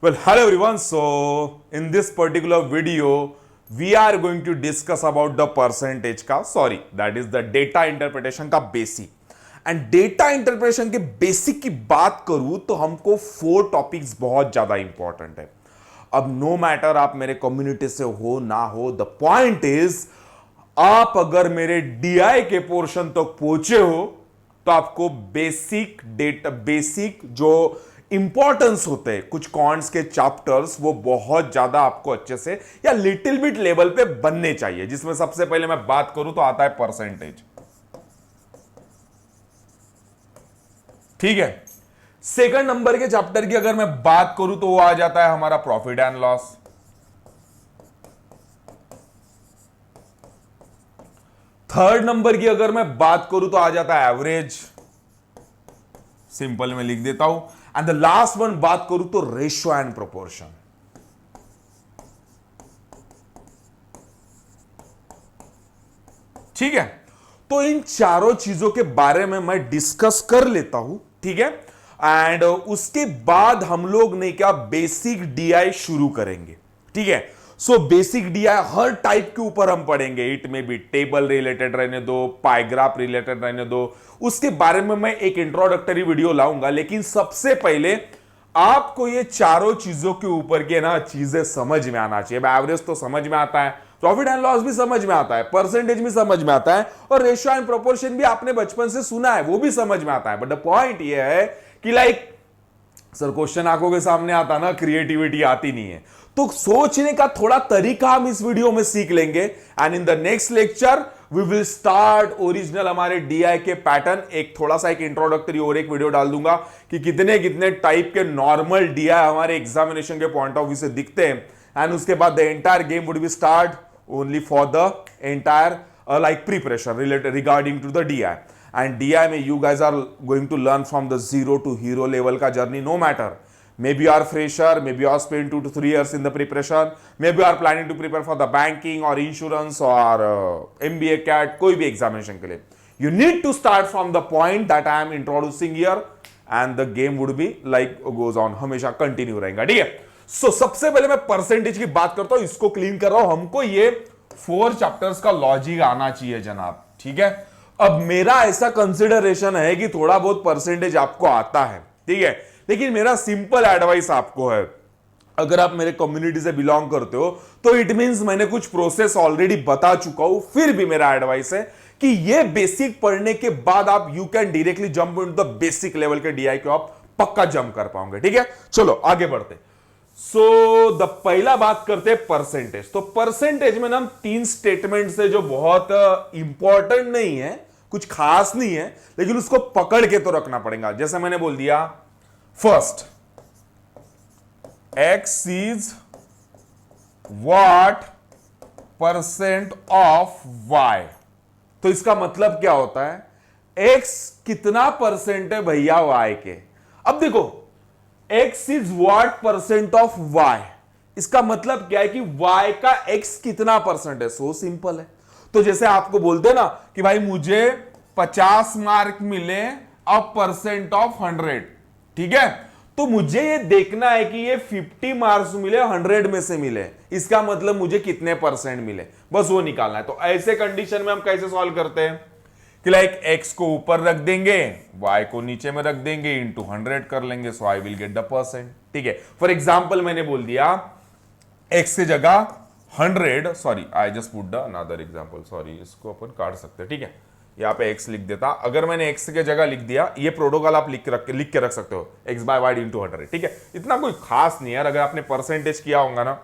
Well, hello everyone. So, in this particular video, we are going to discuss about the percentage का that is the data interpretation का basic. And data interpretation के basic की बात करूं तो हमको 4 topics बहुत ज्यादा इंपॉर्टेंट है. अब नो मैटर आप मेरे कम्युनिटी से हो ना हो, द पॉइंट इज आप अगर मेरे डीआई के पोर्शन तक पहुंचे हो तो आपको बेसिक जो इंपॉर्टेंस होते हैं कुछ कॉन्ट्स के चैप्टर्स वो बहुत ज्यादा आपको अच्छे से या लिटिल बिट लेवल पे बनने चाहिए. जिसमें सबसे पहले मैं बात करूं तो आता है परसेंटेज. ठीक है. सेकंड नंबर के चैप्टर की अगर मैं बात करूं तो वो आ जाता है हमारा profit and loss. Third number की अगर मैं बात करूं तो आ जाता है एवरेज. सिंपल में लिख देता हूं. एंड द लास्ट वन बात करूं तो रेशियो एंड प्रोपोर्शन. ठीक है. तो इन चारों चीजों के बारे में मैं डिस्कस कर लेता हूं. ठीक है. एंड उसके बाद हम लोग ने क्या बेसिक डीआई शुरू करेंगे. ठीक है. सो बेसिक डीआई हर टाइप के ऊपर हम पढ़ेंगे. इट में भी टेबल रिलेटेड रहने दो, पाइग्राफ रिलेटेड रहने दो, उसके बारे में मैं एक इंट्रोडक्टरी वीडियो लाऊंगा. लेकिन सबसे पहले आपको ये चारों चीजों के ऊपर के ना चीजें समझ में आना चाहिए. एवरेज तो समझ में आता है, प्रॉफिट एंड लॉस भी समझ में आता है, परसेंटेज भी समझ में आता है, और रेशियो एंड प्रोपोर्शन भी आपने बचपन से सुना है, वो भी समझ में आता है. बट द पॉइंट ये है कि लाइक सर क्वेश्चन आंखों के सामने आता ना, क्रिएटिविटी आती नहीं है. तो सोचने का थोड़ा तरीका हम इस वीडियो में सीख लेंगे. And in the next lecture we will start original हमारे डीआई के पैटर्न. एक थोड़ा सा एक इंट्रोडक्टरी और एक वीडियो डाल दूंगा कि कितने कितने टाइप के नॉर्मल डीआई हमारे एग्जामिनेशन के पॉइंट ऑफ व्यू से दिखते हैं. एंड उसके बाद the entire game would be start only for the entire like preparation related regarding to the DI. And DI में you guys are going to learn from the zero to hero level का journey. No matter, maybe you are fresher, maybe you are spent 2 to 3 years in the preparation, maybe you are planning to prepare for the banking or insurance or MBA CAT, कोई भी examination के लिए. You need to start from the point that I am introducing here, and the game would be like goes on, हमेशा continue रहेगा. ठीक है. So सबसे पहले मैं परसेंटेज की बात करता हूं, इसको क्लीन कर रहा हूं. हमको ये 4 चैप्टर्स का लॉजिक आना चाहिए जनाब. ठीक है. अब मेरा ऐसा कंसिडरेशन है कि थोड़ा बहुत परसेंटेज आपको आता है. ठीक है. लेकिन मेरा सिंपल एडवाइस आपको है, अगर आप मेरे कम्युनिटी से बिलोंग करते हो तो इट मींस मैंने कुछ प्रोसेस ऑलरेडी बता चुका हूं. फिर भी मेरा एडवाइस है कि ये बेसिक पढ़ने के बाद आप you can directly jump into the basic level के डीआई को आप पक्का जंप कर पाओगे. ठीक है. चलो आगे बढ़ते. द पहला बात करते हैं परसेंटेज. तो परसेंटेज में ना हम 3 स्टेटमेंट से जो बहुत इंपॉर्टेंट नहीं है, कुछ खास नहीं है, लेकिन उसको पकड़ के तो रखना पड़ेगा. जैसे मैंने बोल दिया, first x is what percent of y. तो इसका मतलब क्या होता है, x कितना परसेंट है भैया y के. अब देखो, x is what percent of y, इसका मतलब क्या है कि y का x कितना परसेंट है. सो सिंपल है. तो जैसे आपको बोलते हैं ना कि भाई मुझे 50 मार्क मिले अब परसेंट ऑफ 100. ठीक है. तो मुझे ये देखना है कि ये 50 मार्क्स मिले 100 में से मिले, इसका मतलब मुझे कितने परसेंट मिले, बस वो निकालना है. तो ऐसे कंडीशन में हम कैसे सॉल्व करते हैं कि लाइक x को ऊपर रख देंगे, y को नीचे में रख देंगे, इंटू 100 कर लेंगे, so I will get the percent. ठीक है. फॉर एग्जाम्पल मैंने बोल दिया x की जगह 100, sorry I just put the another example, sorry इसको अपन काट सकते हैं. ठीक है. यहाँ पे x लिख देता. अगर मैंने x की जगह लिख दिया, ये प्रोटोकॉल आप लिख के रख सकते हो, x बाय वाई इंटू 100. ठीक है. इतना कोई खास नहीं है. अगर आपने परसेंटेज किया होगा ना,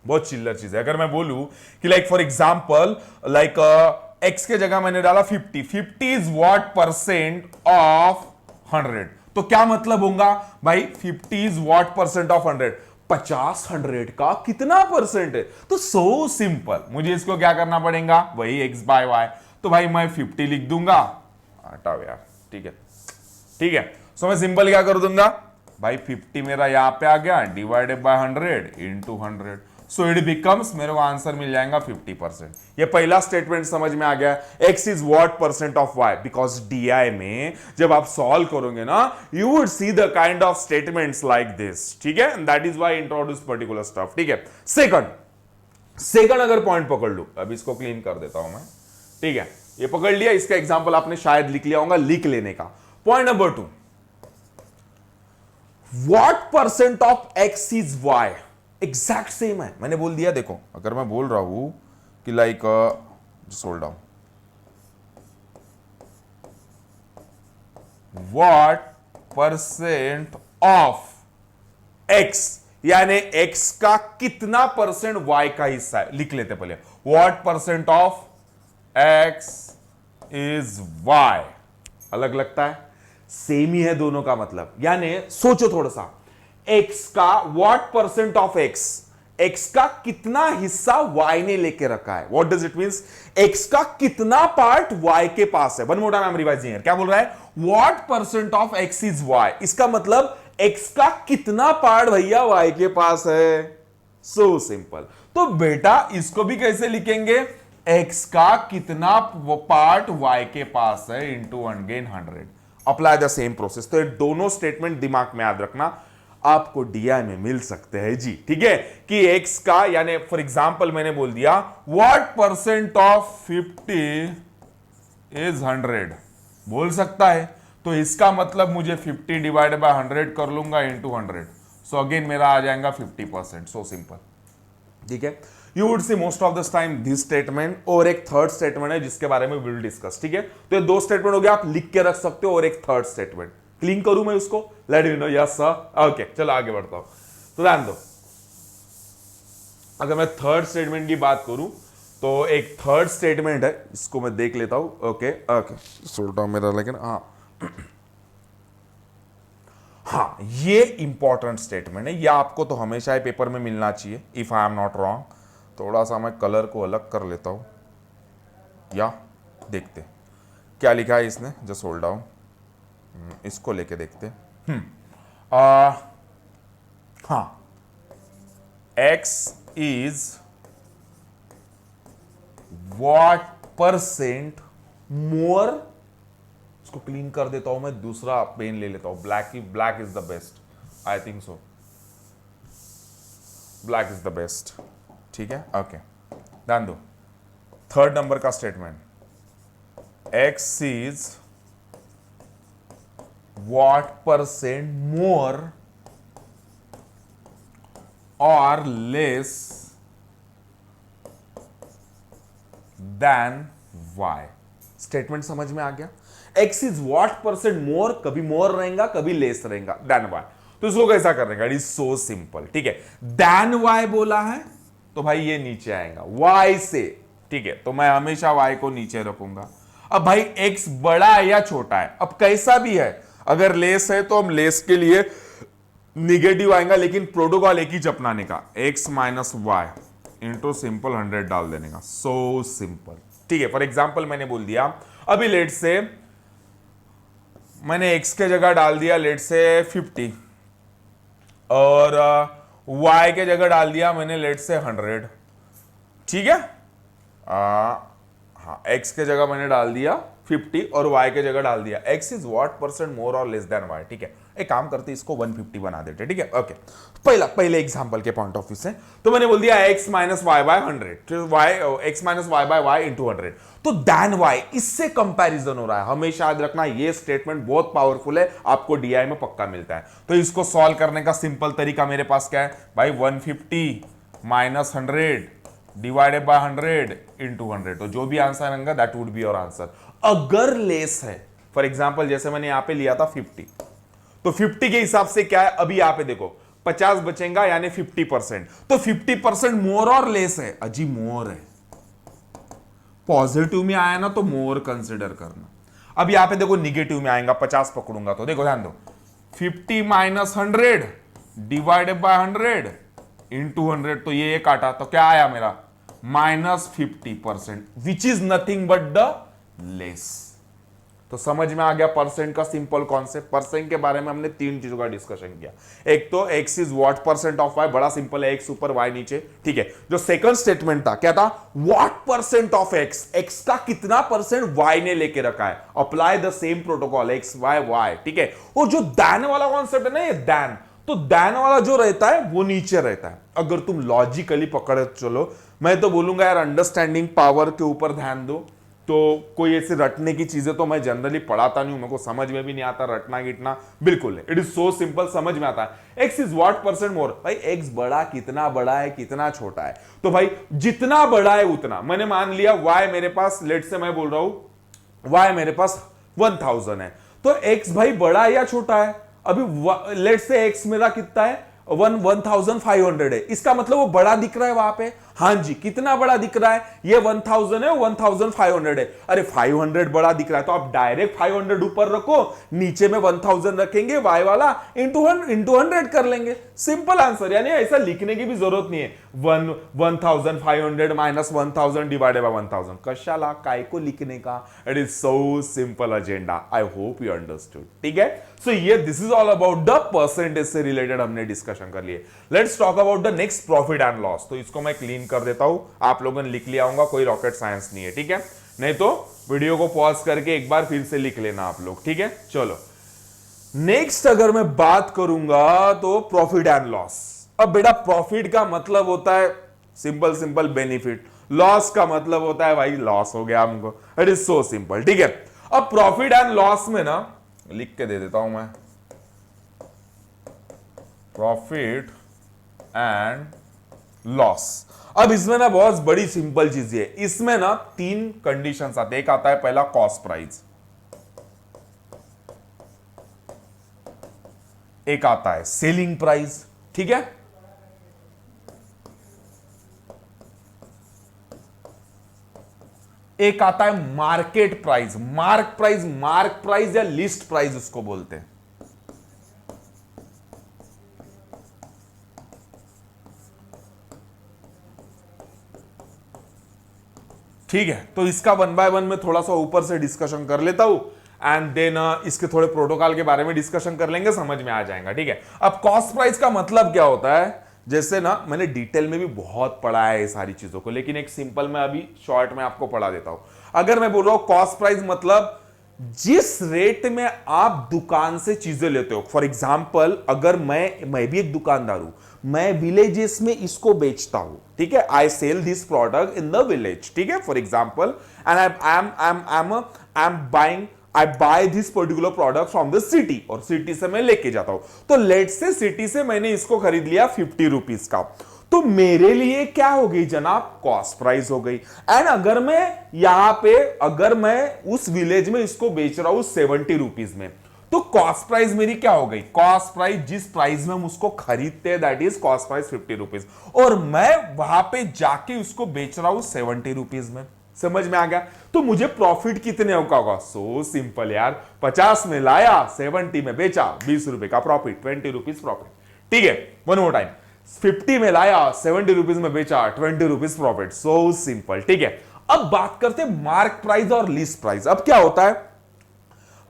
बहुत चिल्लर चीज है. अगर मैं बोलूं कि like for example like x के जगह मैंने डाला 50 इज व्हाट परसेंट ऑफ 100. तो क्या मतलब होगा भाई, 50 इज व्हाट परसेंट ऑफ 100, 50 100 का कितना परसेंट है. तो सो सिंपल, मुझे इसको क्या करना पड़ेगा, वही x बाय वाई. तो भाई मैं 50 लिख दूंगा, हटाओ यार. ठीक है. ठीक है. सो मैं सिंपल क्या कर दूंगा भाई, 50 मेरा यहां पे आ गया, divided by 100 into 100. So it becomes, मेरे को आंसर मिल जाएगा 50%। ये पहला स्टेटमेंट समझ में आ गया। x is what percent of y, because DI में जब आप सॉल्व करोगे ना, you would see the kind of statements like this, ठीक है। That is why introduce particular stuff, ठीक है। सेकंड अगर पॉइंट पकड़ लू, अब इसको क्लीन कर देता हूं मैं, ठीक है। ये पकड़ लिया, इसका एग्जांपल आपने शायद लिख लिया होगा, लिख लेने का। Point number 2, what percent of x is y, exact same है। मैंने बोल दिया, देखो अगर मैं बोल रहा हूं कि like hold down, what percent of x, यानी x का कितना परसेंट y का हिस्सा है, लिख लेते पहले। What percent of x is y, अलग लगता है, सेम ही है दोनों का मतलब। यानी सोचो थोड़ा सा, x का व्हाट परसेंट ऑफ x का कितना हिस्सा y ने लेके रखा है। What does it means, x का कितना पार्ट y के पास है। One more time I am revising here, क्या बोल रहा है, what percent of x is y, इसका मतलब x का कितना पार्ट भैया y के पास है। So simple. तो बेटा इसको भी कैसे लिखेंगे, x का कितना पार्ट y के पास है into again 100। Apply the same process. तो ये दोनों स्टेटमेंट दिमाग में याद रखना, आपको DI में मिल सकते हैं जी, ठीक है। कि x का, यानी फॉर एग्जांपल मैंने बोल दिया व्हाट परसेंट ऑफ 50 इज 100, बोल सकता है। तो इसका मतलब मुझे 50 डिवाइड बाय 100 कर लूंगा इंटू 100, सो अगेन मेरा आ जाएगा 50%। सो सिंपल, ठीक है। You would see most of this time this statement, और एक थर्ड स्टेटमेंट है जिसके बारे में विल डिस्कस, ठीक है। तो ये दो स्टेटमेंट हो गया, आप लिख के रख सकते हो, और एक थर्ड स्टेटमेंट। क्लीन करूं मैं उसको, let you know, yes sir, okay. चलो आगे बढ़ता हूं। तो ध्यान दो, अगर मैं थर्ड स्टेटमेंट की बात करूं, तो एक थर्ड स्टेटमेंट है, इसको मैं देख लेता हूं। ओके ओके, सोल्टा मेरा, लेकिन हाँ ये इंपॉर्टेंट स्टेटमेंट है, ये आपको तो हमेशा ही पेपर में मिलना चाहिए, if I am not wrong. थोड़ा सा मैं कलर को अलग कर लेता हूं, या देखते क्या लिखा है इसने, जस्ट होल्ड डाउन, इसको लेके देखते। हाँ, x is what percent more, इसको क्लीन कर देता हूं मैं, दूसरा पेन ले लेता हूं, black is the best, I think so, black is the best, ठीक है। ओके, ध्यान दो, थर्ड नंबर का statement, x is what percent more और लेस देन y। स्टेटमेंट समझ में आ गया। x is what percent more, कभी मोर रहेगा कभी लेस रहेगा देन y। तो इसको कैसा करेगा, इट इज सो सिंपल, ठीक है। देन y बोला है तो भाई ये नीचे आएगा y से, ठीक है। तो मैं हमेशा y को नीचे रखूंगा। अब भाई x बड़ा है या छोटा है, अब कैसा भी है, अगर लेस है तो हम लेस के लिए निगेटिव आएगा, लेकिन प्रोटोकॉल एक ही अपनाने का, x minus Y into simple 100 डाल देने का। सो सिंपल, ठीक है। फॉर एग्जाम्पल मैंने बोल दिया, अभी लेट से मैंने x के जगह डाल दिया लेट से 50, और y के जगह डाल दिया मैंने लेट से 100, ठीक है। हाँ, x के जगह मैंने डाल दिया 50 और y के जगह डाल दिया x is what percent more और लेस देन y, ठीक है। एक काम करते इसको 150 बना देते, ठीक है। ओके, पहले एग्जांपल के पॉइंट ऑफ व्यू से तो मैंने बोल दिया x minus Y by 100, x minus Y by Y into 100, तो देन y, इससे कंपैरिजन हो रहा है। हमेशा याद रखना ये स्टेटमेंट बहुत पावरफुल है, आपको DI में पक्का मिलता है। तो इसको सॉल्व करने का सिंपल तरीका मेरे पास क्या है भाई, 150 माइनस 100 डिवाइडेड बाय 100 इंटू 100, तो जो भी आंसर आएगा that would be your answer. अगर लेस है, फॉर एग्जांपल जैसे मैंने यहां पे लिया था 50, तो 50 के हिसाब से क्या है, अभी यहां पे देखो 50 बचेगा यानी 50%, तो 50% मोर और लेस है, अजी मोर है, पॉजिटिव में आया ना तो मोर कंसिडर करना। अब यहां पे देखो निगेटिव में आएगा, 50 पकड़ूंगा तो देखो ध्यान दो, 50 माइनस 100 डिवाइडेड बाय 100 इंटू 100, तो ये काटा तो क्या आया मेरा -50%, which is nothing but the less, तो समझ में आ गया परसेंट का सिंपल कॉन्सेप्ट। परसेंट के बारे में हमने 3 चीजों का डिस्कशन किया। एक तो x is what percent of y, बड़ा सिंपल है, x ऊपर y नीचे, ठीक है। जो सेकंड स्टेटमेंट था क्या था, what percent of x, x का कितना परसेंट y ने लेके रखा है, apply the same protocol x y y, ठीक है। और जो दैन वाला कॉन्सेप्ट है ना, ये दैन, तो दैन वाला जो रहता है वो नीचे रहता है। अगर तुम लॉजिकली पकड़ चलो, मैं तो बोलूंगा यार अंडरस्टैंडिंग पावर के ऊपर ध्यान दो। तो कोई ऐसे रटने की चीजें तो मैं जनरली पढ़ाता नहीं हूं, मेरे को समझ में भी नहीं आता रटना गिटना, बिल्कुल है। इट इज सो सिंपल, समझ में आता है। X is what percent more, भाई एक्स बड़ा कितना बड़ा है, कितना छोटा है, तो भाई जितना बड़ा है उतना। मैंने मान लिया वाई मेरे पास, लेट से मैं बोल रहा हूं वाई मेरे पास 1000 है, तो एक्स भाई बड़ा है या छोटा है। अभी लेट से एक्स मेरा कितना है 1500 है, इसका मतलब वो बड़ा दिख रहा है वहां पे। हाँ जी, कितना बड़ा दिख रहा है, ये 1000 है, 1500 है। अरे 500 बड़ा दिख रहा है, तो आप डायरेक्ट 500 ऊपर रखो, नीचे में 1000 रखेंगे, वाई वाला इंटू 100 कर लेंगे, सिंपल आंसर। यानी ऐसा लिखने की भी जरूरत नहीं है 1500 माइनस 1000 डिवाइडेड बाय 1000, कशाला काय को लिखने का। It is so simple agenda, I hope you understood, ठीक है। सो ये this is all about the percentage से रिलेटेड हमने डिस्कशन कर लिए। Let's talk about the next, profit and loss. तो इसको मैं क्लीन कर देता हूं, आप लोगों ने लिख लिया होगा, कोई रॉकेट साइंस नहीं है, ठीक है। नहीं तो वीडियो को पॉज करके एक बार फिर से लिख लेना आप लोग, ठीक है। चलो नेक्स्ट अगर मैं बात करूंगा तो प्रॉफिट एंड लॉस। अब बेटा प्रॉफिट का मतलब होता है सिंपल सिंपल बेनिफिट, लॉस का मतलब होता है भाई लॉस हो गया हमको। इट इज सो सिंपल, ठीक है। अब प्रॉफिट एंड लॉस में ना लिख के दे देता हूं मैं, प्रॉफिट एंड लॉस। अब इसमें ना बहुत बड़ी सिंपल चीज है, इसमें ना 3 कंडीशंस आते हैं। एक आता है पहला कॉस्ट प्राइस, एक आता है सेलिंग प्राइस, ठीक है। एक आता है मार्केट प्राइस, मार्क प्राइस या लिस्ट प्राइस उसको बोलते हैं। ठीक है, तो इसका 1 बाय 1 में थोड़ा सा ऊपर से डिस्कशन कर लेता हूं, एंड देन इसके थोड़े प्रोटोकॉल के बारे में डिस्कशन कर लेंगे, समझ में आ जाएगा, ठीक है। अब कॉस्ट प्राइस का मतलब क्या होता है, जैसे ना मैंने डिटेल में भी बहुत पढ़ा है ये सारी चीजों को, लेकिन एक सिंपल में अभी शॉर्ट में आपको पढ़ा देता हूं। अगर मैं बोल रहा हूं कॉस्ट प्राइस मतलब जिस रेट में आप दुकान से चीजें लेते हो। फॉर एग्जाम्पल अगर मैं भी एक दुकानदार हूं, मैं विलेजेस में इसको बेचता हूं, ठीक है। I sell this product in the village, ठीक है, for example, and I am buying, I buy this particular product from the city, और सिटी से मैं लेके जाता हूं। तो लेट से सिटी से मैंने इसको खरीद लिया 50 रुपीज का, तो मेरे लिए क्या हो गई जनाब, कॉस्ट प्राइस हो गई। एंड अगर मैं यहां पे, अगर मैं उस विलेज में इसको बेच रहा हूं 70 रुपीज में, तो कॉस्ट प्राइस मेरी क्या हो गई, कॉस्ट प्राइस जिस प्राइस में हम उसको खरीदते हैं that is cost price 50 rupees, और मैं वहां पे जाके उसको बेच रहा हूं 70 रुपीज में। समझ में आ गया। तो मुझे प्रॉफिट कितने का होगा, सो सिंपल यार, 50 में लाया 70 में बेचा, 20 रुपए का प्रॉफिट, 20 रुपीज प्रॉफिट, ठीक है। वन मोर टाइम, 50 में लाया 70 रुपीज में बेचा, 20 रुपीज प्रॉफिट, सो सिंपल, ठीक है। अब बात करते हैं मार्क प्राइस और लिस्ट प्राइस। अब क्या होता है,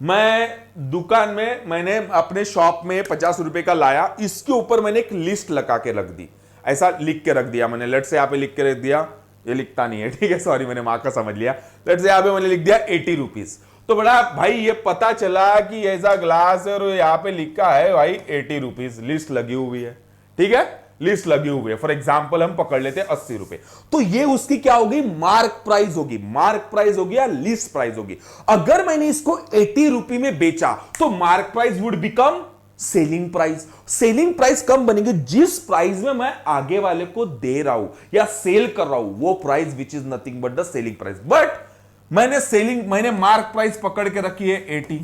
मैं दुकान में मैंने अपने शॉप में 50 रुपए का लाया, इसके ऊपर मैंने एक लिस्ट लगा के रख दी, ऐसा लिख के रख दिया मैंने, लेट से यहां पे लिख के रख दिया, ये लिखता नहीं है, ठीक है, सॉरी मैंने मार्क का समझ लिया। लेट से यहां पे मैंने लिख दिया 80 रुपीज। तो बड़ा भाई ये पता चला कि ऐसा ग्लास है और यहां पे लिखा है भाई 80 रुपीज, लिस्ट लगी हुई है, ठीक है, लिस्ट लगी हुई है। फॉर एग्जाम्पल हम पकड़ लेते हैं 80 रुपए, तो ये उसकी क्या होगी, मार्क प्राइस होगी, मार्क प्राइस होगी या लिस्ट प्राइस होगी। अगर मैंने इसको 80 रुपए में बेचा तो mark price would become selling price. Selling price कम बनेगी जिस प्राइस में मैं आगे वाले को दे रहा हूं या सेल कर रहा हूं, वो price which is nothing but the selling price. But मैंने मार्क प्राइस पकड़ के रखी है 80,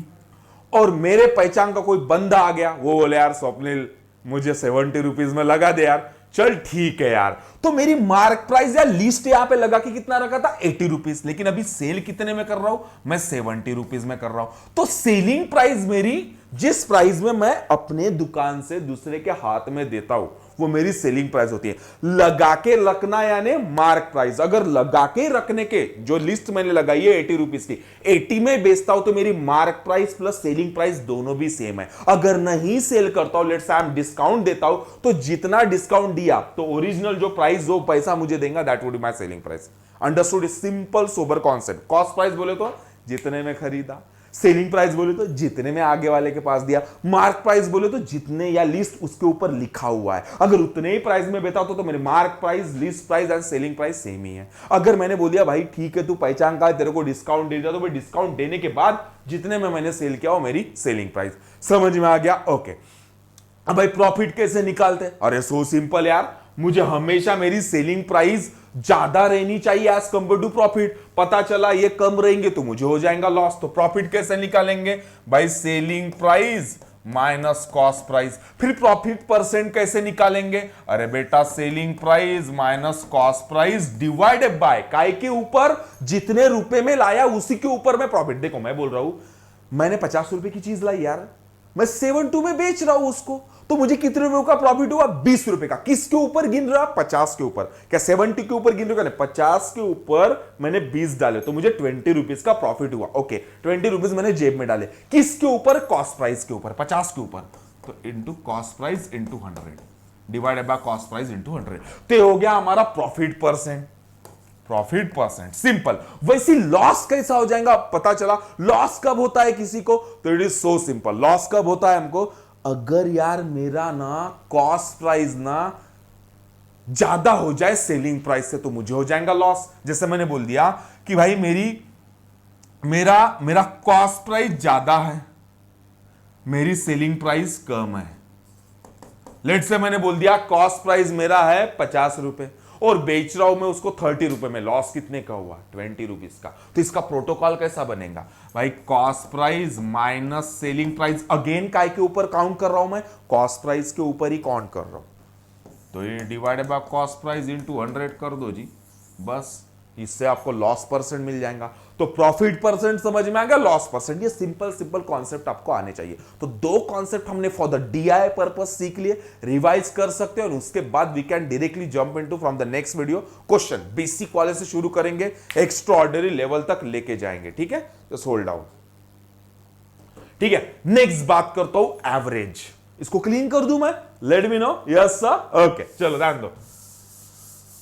और मेरे पहचान का कोई बंदा आ गया, वो बोले यार स्वप्निल मुझे 70 रुपीज में लगा दे यार, चल ठीक है यार। तो मेरी मार्क प्राइस या लिस्ट यहां पे लगा के कितना रखा था, 80 रुपीज, लेकिन अभी सेल कितने में कर रहा हूं मैं, 70 रुपीज में कर रहा हूं। तो सेलिंग प्राइस मेरी जिस प्राइस में मैं अपने दुकान से दूसरे के हाथ में देता हूं वो मेरी सेलिंग प्राइस होती है। लगा के रखना यानी मार्क प्राइस। अगर लगा के रखने के जो लिस्ट मैंने लगाई है 80 रुपीज की, 80 में बेचता हूं तो मेरी mark price plus selling price दोनों भी सेम है। अगर नहीं सेल करता हूं, लेट्स से आई डिस्काउंट देता हूं, तो जितना डिस्काउंट दिया तो ओरिजिनल जो प्राइस जो पैसा मुझे देगा that would be my selling price. Understood? Simple sober concept. Cost price बोले तो जितने में खरीदा, सेलिंग प्राइस बोले तो जितने में आगे वाले के पास दिया, मार्क प्राइस बोले तो जितने या लिस्ट उसके ऊपर लिखा हुआ है। अगर उतने ही प्राइस में बेचा तो मेरे mark price, list price and selling price same ही है। अगर मैंने बोल दिया भाई ठीक है तू पहचान का तेरे को डिस्काउंट दे दिया, तो भाई डिस्काउंट देने के बाद जितने में मैंने सेल किया वो मेरी सेलिंग प्राइस। समझ में आ गया? ओके। अब भाई प्रॉफिट कैसे निकालते? अरे सो सिंपल यार, मुझे हमेशा मेरी सेलिंग प्राइस ज्यादा रहनी चाहिए एज कंपेयर टू प्रॉफिट। पता चला ये कम रहेंगे तो मुझे हो जाएगा लॉस। तो प्रॉफिट कैसे निकालेंगे भाई? Selling price minus cost price. फिर प्रॉफिट परसेंट कैसे निकालेंगे? अरे बेटा selling price minus cost price divided by काय के ऊपर जितने रुपए में लाया उसी के ऊपर में प्रॉफिट। देखो मैं बोल रहा हूं मैंने 50 रुपए की चीज लाई यार, मैं 72 में बेच रहा हूं उसको, तो मुझे कितने रुपए का प्रॉफिट हुआ? 20 रुपए का। किसके ऊपर गिन रहा? 50 के ऊपर। क्या 70 के ऊपर गिन रहा? नहीं, 50 के ऊपर मैंने 20 डाले तो मुझे 20 रुपीज का प्रॉफिट हुआ। ओके, 20 रुपीज मैंने जेब में डाले। किसके ऊपर? कॉस्ट प्राइस के ऊपर, 50 के ऊपर। तो into cost price into 100 divided by cost price into 100, तो हो गया हमारा profit percent. Profit percent simple. वैसे लॉस कैसा हो जाएगा? पता चला लॉस कब होता है किसी को? तो it is so simple. Loss कब होता है हमको? अगर यार मेरा ना कॉस्ट प्राइस ना ज्यादा हो जाए सेलिंग प्राइस से तो मुझे हो जाएगा लॉस। जैसे मैंने बोल दिया कि भाई मेरा कॉस्ट प्राइस ज्यादा है, मेरी सेलिंग प्राइस कम है। लेट्स से मैंने बोल दिया कॉस्ट प्राइस मेरा है 50 रुपए और बेच रहा हूं मैं उसको 30 रुपए में। लॉस कितने का हुआ? 20 रुपीज का। तो इसका प्रोटोकॉल कैसा बनेगा भाई? Cost price minus selling price. Again काय के ऊपर काउंट कर रहा हूं मैं? कॉस्ट प्राइस के ऊपर ही काउंट कर रहा हूं। तो ये divided by cost price into 100 कर दो जी, बस। इससे आपको लॉस परसेंट मिल जाएगा। तो प्रॉफिट परसेंट समझ में आ गया, लॉस परसेंट। ये सिंपल कॉन्सेप्ट आपको आने चाहिए। तो दो कॉन्सेप्ट हमने फॉर द डीआई पर्पस सीख लिए, रिवाइज कर सकते हैं और उसके बाद we can directly jump into from the next video question. Basic वाले से शुरू करेंगे, एक्स्ट्रा ऑर्डिनरी लेवल तक लेके जाएंगे। ठीक है, जस्ट होल्ड डाउन। ठीक है, नेक्स्ट बात करता हूं एवरेज। इसको क्लीन कर दूं मैं? Let me know. Yes sir. Okay, चलो ध्यान दो।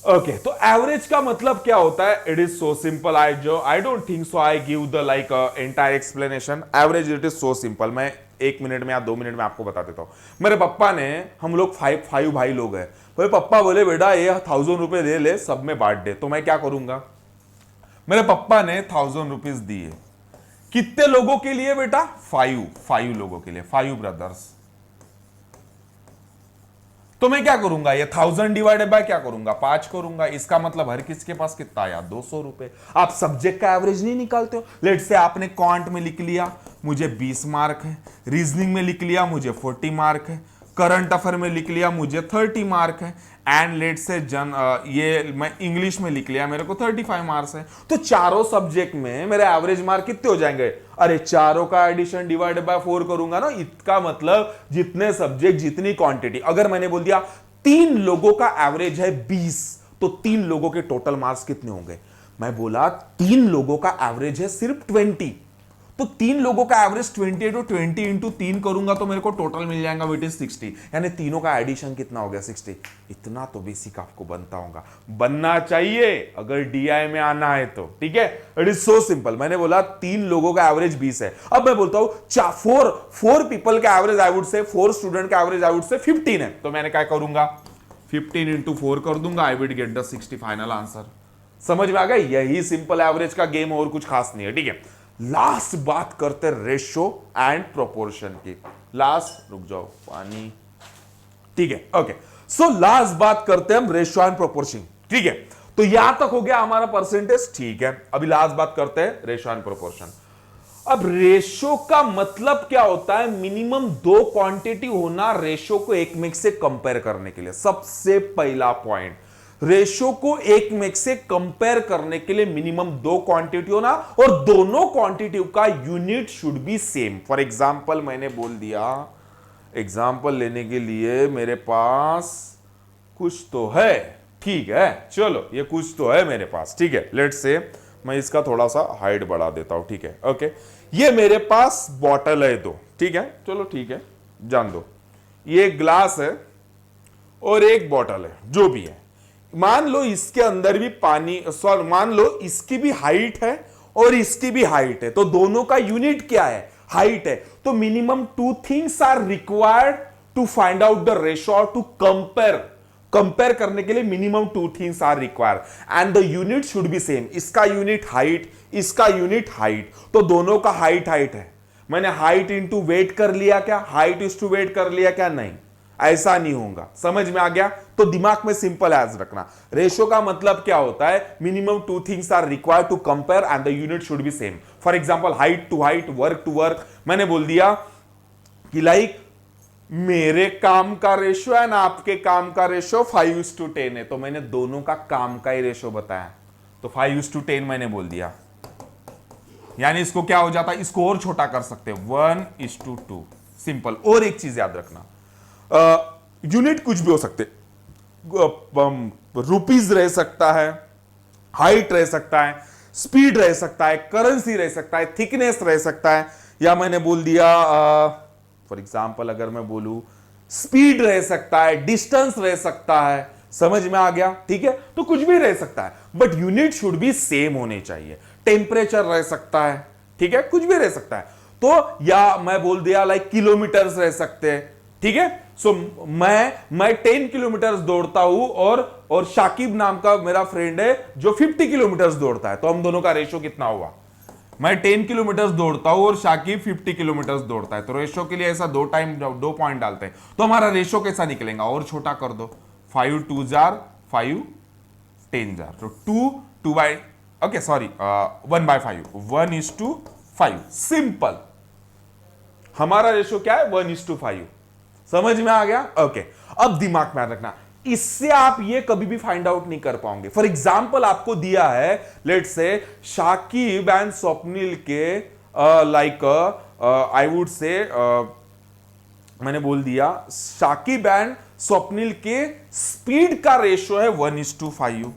ओके, तो एवरेज का मतलब क्या होता है? It is so simple. I don't think so I give the like entire explanation. Average it is so simple. मैं 1 मिनट में या 2 मिनट में आपको बता देता हूं। मेरे पापा ने, हम लोग 5 भाई लोग हैं, मेरे पापा बोले बेटा ये 1000 रुपए दे ले, सब में बांट दे। तो मैं क्या करूंगा? मेरे पापा ने 1000 रुपीज दिए। कितने लोगों के लिए बेटा? 5 लोगों के लिए, 5 ब्रदर्स। तो मैं क्या करूंगा? ये 1000 डिवाइडेड बाय क्या करूंगा? 5 करूंगा। इसका मतलब हर किसके पास कितना आया? 200 रुपए। आप सब्जेक्ट का एवरेज नहीं निकालते हो? लेट से आपने क्वांट में लिख लिया मुझे 20 मार्क है, रीजनिंग में लिख लिया मुझे 40 मार्क है, करंट अफेयर में लिख लिया मुझे 30 मार्क है, एंड लेट से ये मैं इंग्लिश में लिख लिया मेरे को 35 मार्क्स है। तो चारों सब्जेक्ट में मेरे एवरेज मार्क कितने हो जाएंगे? अरे चारों का एडिशन डिवाइडेड बाय 4 करूंगा ना, इसका मतलब जितने सब्जेक्ट जितनी क्वांटिटी। अगर मैंने बोल दिया 3 लोगों का एवरेज है 20, तो 3 लोगों के टोटल मार्क्स कितने होंगे? मैं बोला 3 लोगों का एवरेज है सिर्फ 20, तो 3 लोगों का एवरेज 20 तो 20 इंटू 3 करूंगा तो मेरे को टोटल मिल जाएगा विट इज 60। यानी तीनों का एडिशन कितना हो गया? 60। इतना तो बेसिक आपको बनना चाहिए अगर डीआई में आना है तो। ठीक है, इट इज सो सिंपल। मैंने बोला 3 लोगों का एवरेज 20 है। अब मैं बोलता हूं 4 पीपल का average I would say, 4 student का एवरेज आई वुड से 15 है। तो मैंने क्या करूंगा? 15 इंटू 4 कर दूंगा, आई will get the 60 final answer. समझ में आ गया? यही सिंपल एवरेज का गेम, और कुछ खास नहीं है। ठीक है, लास्ट बात करते रेशो एंड प्रोपोर्शन की। लास्ट, रुक जाओ पानी। ठीक है, ओके। सो लास्ट बात करते हैं हम रेशो एंड प्रोपोर्शन। ठीक है, तो यहां तक हो गया हमारा परसेंटेज। ठीक है, अभी लास्ट बात करते हैं रेशो एंड प्रोपोर्शन। अब रेशो का मतलब क्या होता है? मिनिमम 2 क्वांटिटी होना रेशो को एक में से कंपेयर करने के लिए। सबसे पहला पॉइंट, रेशो को एक में से कंपेयर करने के लिए मिनिमम दो क्वांटिटी होना और दोनों क्वांटिटी का unit should be same. For example मैंने बोल दिया, एग्जांपल लेने के लिए मेरे पास कुछ तो है, ठीक है, चलो ये कुछ तो है मेरे पास, ठीक है। लेट्स से मैं इसका थोड़ा सा हाइट बढ़ा देता हूं, ठीक है, ओके। ये मेरे पास बॉटल है दो, ठीक है, चलो ठीक है, जान दो। ये ग्लास है और एक बॉटल है, जो भी है। मान लो इसके अंदर भी पानी, सॉरी मान लो इसकी भी हाइट है और इसकी भी हाइट है, तो दोनों का यूनिट क्या है? हाइट है। तो minimum two things are required to find out the ratio और टू कंपेयर करने के लिए minimum two things are required and the unit should be same. इसका यूनिट हाइट, इसका यूनिट हाइट, तो दोनों का हाइट है। मैंने हाइट इंटू वेट कर लिया क्या? हाइट इज टू वेट कर लिया क्या? नहीं, ऐसा नहीं होगा। समझ में आ गया? तो दिमाग में सिंपल एज रखना, रेशो का मतलब क्या होता है? Minimum two things are required to compare and the unit should be same. For example height to height, work to work. मैंने बोल दिया कि लाइक मेरे काम का रेशो है ना, आपके काम का रेशो 5:10 है, तो मैंने दोनों का काम का ही रेशो बताया, तो 5:10 मैंने बोल दिया। यानी इसको क्या हो जाता है? इसको और छोटा कर सकते हैं, 1:2। सिंपल। और एक चीज याद रखना, यूनिट कुछ भी हो सकते, रुपीज रह सकता है, हाइट रह सकता है, स्पीड रह सकता है, करेंसी रह सकता है, थिकनेस रह सकता है, या मैंने बोल दिया फॉर एग्जाम्पल अगर मैं बोलूं स्पीड रह सकता है, डिस्टेंस रह सकता है। समझ में आ गया? ठीक है, तो कुछ भी रह सकता है, but unit should be same होने चाहिए। टेम्परेचर रह सकता है, ठीक है, कुछ भी रह सकता है। तो या मैं बोल दिया लाइक किलोमीटर्स रह सकते हैं, ठीक है। सो मैं 10 किलोमीटर दौड़ता हूं और शाकिब नाम का मेरा फ्रेंड है जो 50 किलोमीटर दौड़ता है, तो हम दोनों का रेशो कितना हुआ? मैं 10 किलोमीटर दौड़ता हूं और शाकिब 50 किलोमीटर दौड़ता है, तो रेशो के लिए ऐसा दो पॉइंट डालते हैं, तो हमारा रेशो कैसा निकलेगा? और छोटा कर दो, 5 2 जार 5 10 जार, तो 2 बाई, ओके सॉरी 1/5, 1:5। सिंपल। हमारा रेशो क्या है? 1:5। समझ में आ गया? ओके। अब दिमाग में रखना, इससे आप ये कभी भी फाइंड आउट नहीं कर पाओगे। फॉर एग्जाम्पल आपको दिया है, let's say Shakib and Swapnil के लाइक आई वुड से मैंने बोल दिया शाकिब एंड स्वप्निल के स्पीड का रेशो है 1:5,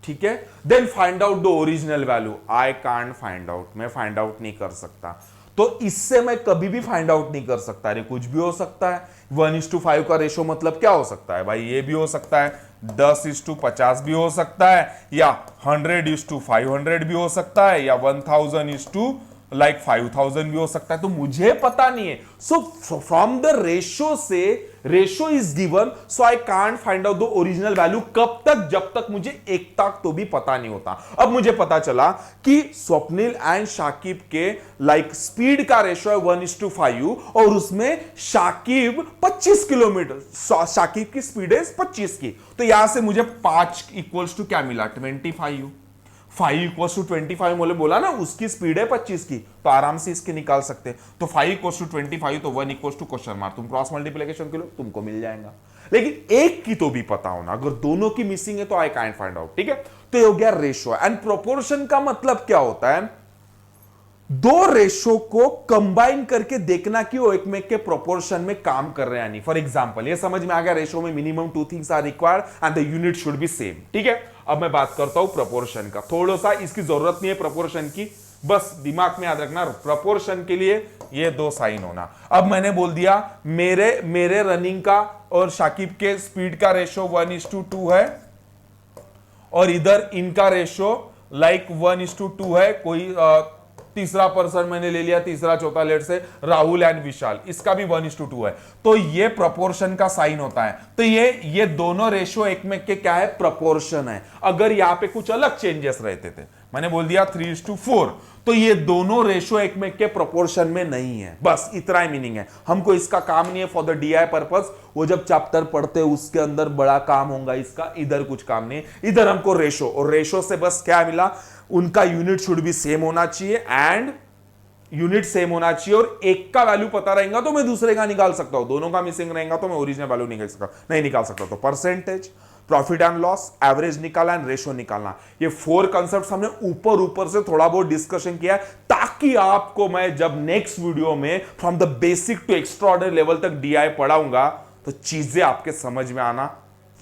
ठीक है। Then find out the original value. I can't find out, मैं फाइंड आउट नहीं कर सकता, तो इससे मैं कभी भी फाइंड आउट नहीं कर सकता। अरे कुछ भी हो सकता है। 1:5 का रेशो मतलब क्या हो सकता है भाई? ये भी हो सकता है, 10:50 भी हो सकता है, या 100:500 भी हो सकता है, या 1000:5000 भी हो सकता है, तो मुझे पता नहीं है। सो फ्रॉम द रेशो से, ratio is given, so I can't find out the original value. कब तक? जब तक मुझे एक तक तो भी पता नहीं होता। अब मुझे पता चला कि स्वप्निल एंड शाकिब के लाइक स्पीड का रेशो है 1:5 और उसमें शाकिब 25 किलोमीटर, शाकिब की स्पीड है 25 की, तो यहां से मुझे 5 इक्वल्स टू क्या मिला? 25। 5 इक्वल्स टू 25 बोले बोला ना, उसकी स्पीड है 25 की, तो आराम से इसके निकाल सकते हैं। तो 5 इक्वल्स टू 25, तो 1 इक्वल्स टू क्वेश्चन मार्क, तुम क्रॉस मल्टीप्लिकेशन के लो, तुमको मिल जाएगा। लेकिन एक की तो भी पता होना, अगर दोनों की मिसिंग है तो आई कांट फाइंड आउट, ठीक है। तो ये हो गया रेशो। एंड प्रोपोर्शन का मतलब क्या होता है? दो रेशो को कंबाइन करके देखना कि वो एक में के प्रोपोर्शन में काम कर रहे हैं नहीं। फॉर एग्जांपल ये समझ में आ गया, रेशो में minimum two things are required and the unit should be same, ठीक है। अब मैं बात करता हूं प्रोपोर्शन का। थोड़ा सा इसकी जरूरत नहीं है प्रोपोर्शन की, बस दिमाग में याद रखना प्रोपोर्शन के लिए ये दो साइन होना। अब मैंने बोल दिया मेरे रनिंग का और शाकिब के स्पीड का रेशो 1:2 है, और इधर इनका रेशो लाइक 1:2 है। कोई तीसरा पर्सन मैंने ले लिया, तीसरा चौथा, लेट से राहुल एंड विशाल, इसका भी 1:2 है, तो ये प्रोपोर्शन का साइन होता है। तो ये दोनों रेशो एक में के क्या है? प्रोपोर्शन है। अगर यहां पे कुछ अलग चेंजेस रहते थे, मैंने बोल दिया 3:4, तो ये दोनों रेशो एक में के प्रोपोर्शन में नहीं है। बस इतना ही मीनिंग है। हमको इसका काम नहीं है फॉर द डीआई पर्पस, वो जब चैप्टर पढ़ते हैं उसके अंदर बड़ा काम होगा इसका, इधर कुछ काम नहीं है। इधर हमको रेशो, और रेशो से बस क्या मिला? उनका यूनिट शुड भी सेम होना चाहिए एंड यूनिट सेम होना चाहिए और एक का वैल्यू पता रहेगा तो मैं दूसरे का निकाल सकता हूं, दोनों का मिसिंग रहेगा तो मैं ओरिजिनल वैल्यू नहीं निकाल सकता। तो percentage, profit and loss, average निकालना एंड रेशो निकालना, ये 4 कॉन्सेप्ट्स हमने ऊपर से थोड़ा बहुत डिस्कशन किया है, ताकि आपको मैं जब नेक्स्ट वीडियो में from the basic to extraordinary level तक डीआई पढ़ाऊंगा तो चीजें आपके समझ में आना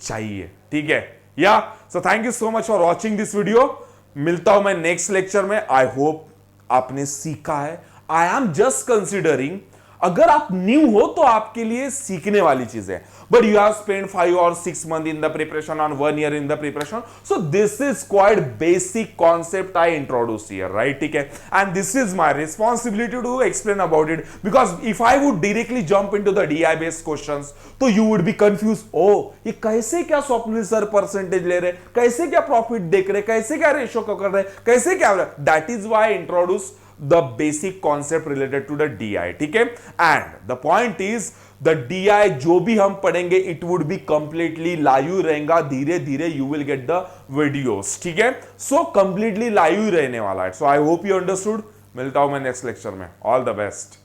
चाहिए। ठीक है, या so thank you so much for watching this video. मिलता हूं मैं नेक्स्ट लेक्चर में। आई होप आपने सीखा है। आई एम जस्ट कंसिडरिंग, अगर आप न्यू हो तो आपके लिए सीखने वाली चीज है, but you have spend 5 or 6 months in the preparation on 1 year in the preparation, so this is quite basic concept I introduce here, right? ठीक है, and this is my responsibility to explain about it, because if I would directly jump into the DI based questions तो you would be confused, oh ये कैसे क्या Swapnil sir percentage ले रहे, कैसे क्या प्रॉफिट देख रहे, कैसे क्या रेशो कर रहे, कैसे क्या, that is why I introduce the basic concept related to the DI। ठीक है, and the point is the DI जो भी हम पढ़ेंगे it would be completely live रहेगा, धीरे धीरे you will get the videos। ठीक है, so completely लाइव रहने वाला है। so I hope you understood। मिलता हूं मैं नेक्स्ट लेक्चर में। All the best.